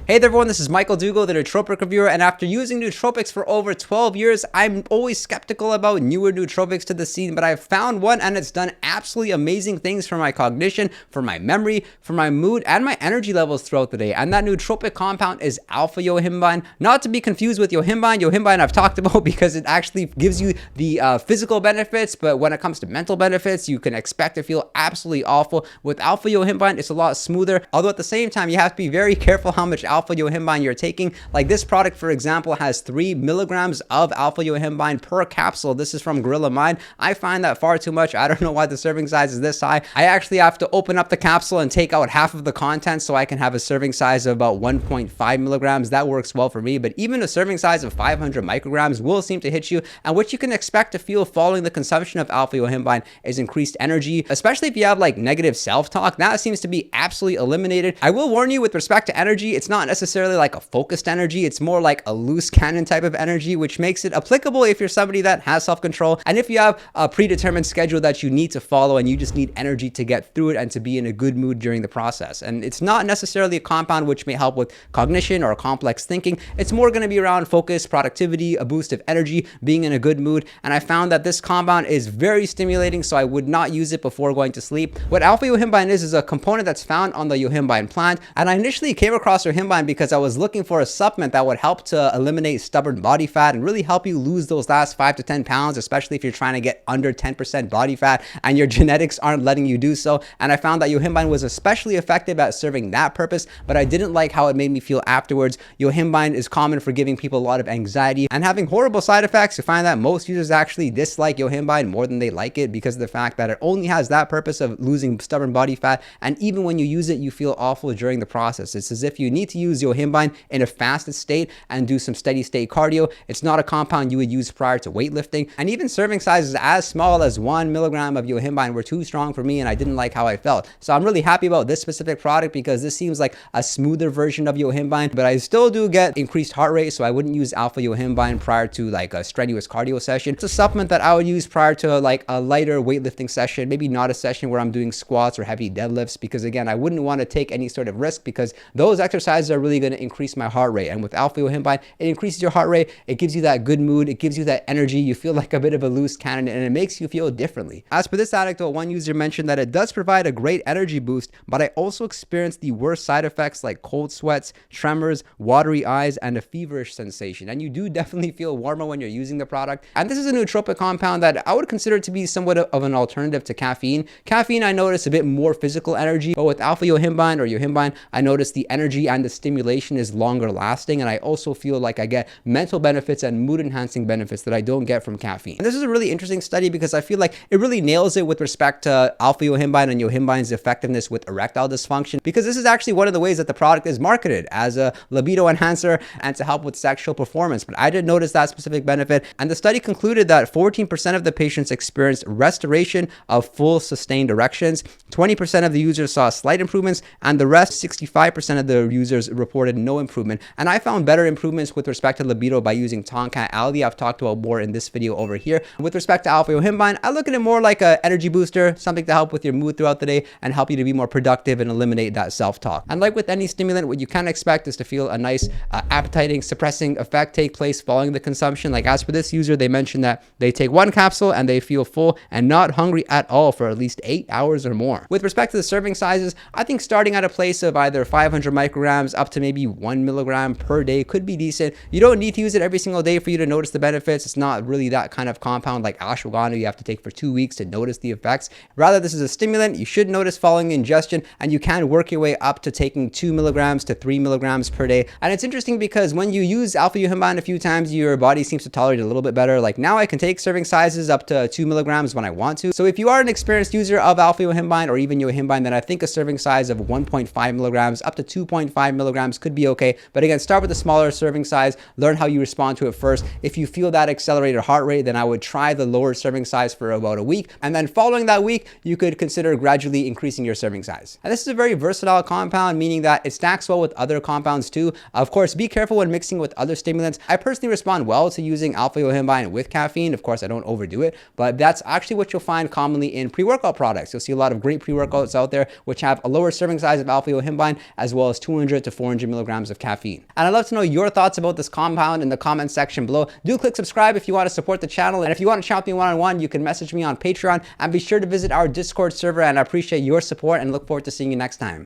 Hey there everyone, this is Michael Dougal, the Nootropic reviewer, and after using nootropics for over 12 years, I'm always skeptical about newer nootropics to the scene, but I've found one and it's done absolutely amazing things for my cognition, for my memory, for my mood, and my energy levels throughout the day. And that nootropic compound is alpha yohimbine, not to be confused with yohimbine. Yohimbine I've talked about because it actually gives you the physical benefits, but when it comes to mental benefits, you can expect to feel absolutely awful. With alpha yohimbine, it's a lot smoother, although at the same time, you have to be very careful how much alpha yohimbine you're taking. Like this product, for example, has 3 milligrams of alpha yohimbine per capsule. This is from Gorilla Mind. I find that far too much. I don't know why the serving size is this high. I actually have to open up the capsule and take out half of the contents so I can have a serving size of about 1.5 milligrams. That works well for me, but even a serving size of 500 micrograms will seem to hit you. And what you can expect to feel following the consumption of alpha yohimbine is increased energy, especially if you have like negative self-talk. That seems to be absolutely eliminated. I will warn you with respect to energy, it's not necessarily like a focused energy. It's more like a loose cannon type of energy, which makes it applicable if you're somebody that has self-control and if you have a predetermined schedule that you need to follow and you just need energy to get through it and to be in a good mood during the process. And it's not necessarily a compound which may help with cognition or complex thinking. It's more going to be around focus, productivity, a boost of energy, being in a good mood. And I found that this compound is very stimulating, so I would not use it before going to sleep. What alpha yohimbine is a component that's found on the yohimbine plant. And I initially came across yohimbine because I was looking for a supplement that would help to eliminate stubborn body fat and really help you lose those last 5 to 10 pounds, especially if you're trying to get under 10% body fat and your genetics aren't letting you do so. And I found that yohimbine was especially effective at serving that purpose, but I didn't like how it made me feel afterwards. Yohimbine is common for giving people a lot of anxiety and having horrible side effects. You find that most users actually dislike yohimbine more than they like it because of the fact that it only has that purpose of losing stubborn body fat. And even when you use it, you feel awful during the process. It's as if you need to use yohimbine in a fasted state and do some steady state cardio. It's not a compound you would use prior to weightlifting. And even serving sizes as small as 1 milligram of yohimbine were too strong for me and I didn't like how I felt. So I'm really happy about this specific product because this seems like a smoother version of yohimbine, but I still do get increased heart rate, so I wouldn't use alpha yohimbine prior to like a strenuous cardio session. It's a supplement that I would use prior to like a lighter weightlifting session, maybe not a session where I'm doing squats or heavy deadlifts, because again, I wouldn't want to take any sort of risk because those exercises are really going to increase my heart rate. And with alpha yohimbine, it increases your heart rate, it gives you that good mood, it gives you that energy, you feel like a bit of a loose cannon, and it makes you feel differently. As for this anecdote, one user mentioned that it does provide a great energy boost, but I also experienced the worst side effects like cold sweats, tremors, watery eyes, and a feverish sensation. And you do definitely feel warmer when you're using the product. And this is a nootropic compound that I would consider to be somewhat of an alternative to caffeine. Caffeine, I notice a bit more physical energy, but with alpha yohimbine or yohimbine, I notice the energy and the stimulation is longer lasting, and I also feel like I get mental benefits and mood enhancing benefits that I don't get from caffeine. And this is a really interesting study because I feel like it really nails it with respect to alpha yohimbine and yohimbine's effectiveness with erectile dysfunction, because this is actually one of the ways that the product is marketed as a libido enhancer and to help with sexual performance. But I did notice that specific benefit, and the study concluded that 14% of the patients experienced restoration of full sustained erections, 20% of the users saw slight improvements, and the rest, 65% of the users reported no improvement. And I found better improvements with respect to libido by using Tonkat Aldi. I've talked about more in this video over here. With respect to alpha yohimbine, I look at it more like an energy booster, something to help with your mood throughout the day and help you to be more productive and eliminate that self-talk. And like with any stimulant, what you can expect is to feel a nice appetizing, suppressing effect take place following the consumption. Like as for this user, they mentioned that they take 1 capsule and they feel full and not hungry at all for at least 8 hours or more. With respect to the serving sizes, I think starting at a place of either 500 micrograms up to maybe 1 milligram per day could be decent. You don't need to use it every single day for you to notice the benefits. It's not really that kind of compound like ashwagandha you have to take for 2 weeks to notice the effects. Rather, this is a stimulant you should notice following ingestion, and you can work your way up to taking 2 milligrams to 3 milligrams per day. And it's interesting because when you use alpha yohimbine a few times, your body seems to tolerate it a little bit better. Like now I can take serving sizes up to 2 milligrams when I want to. So if you are an experienced user of alpha yohimbine or even yohimbine, then I think a serving size of 1.5 milligrams up to 2.5 milligrams could be okay. But again, start with a smaller serving size, learn how you respond to it first. If you feel that accelerated heart rate, then I would try the lower serving size for about a week. And then following that week, you could consider gradually increasing your serving size. And this is a very versatile compound, meaning that it stacks well with other compounds too. Of course, be careful when mixing with other stimulants. I personally respond well to using alpha yohimbine with caffeine. Of course, I don't overdo it, but that's actually what you'll find commonly in pre-workout products. You'll see a lot of great pre-workouts out there which have a lower serving size of alpha yohimbine as well as 200 to 400 milligrams of caffeine. And I'd love to know your thoughts about this compound in the comment section below. Do click subscribe if you want to support the channel. And if you want to chat with me one-on-one, you can message me on Patreon, and be sure to visit our Discord server. And I appreciate your support and look forward to seeing you next time.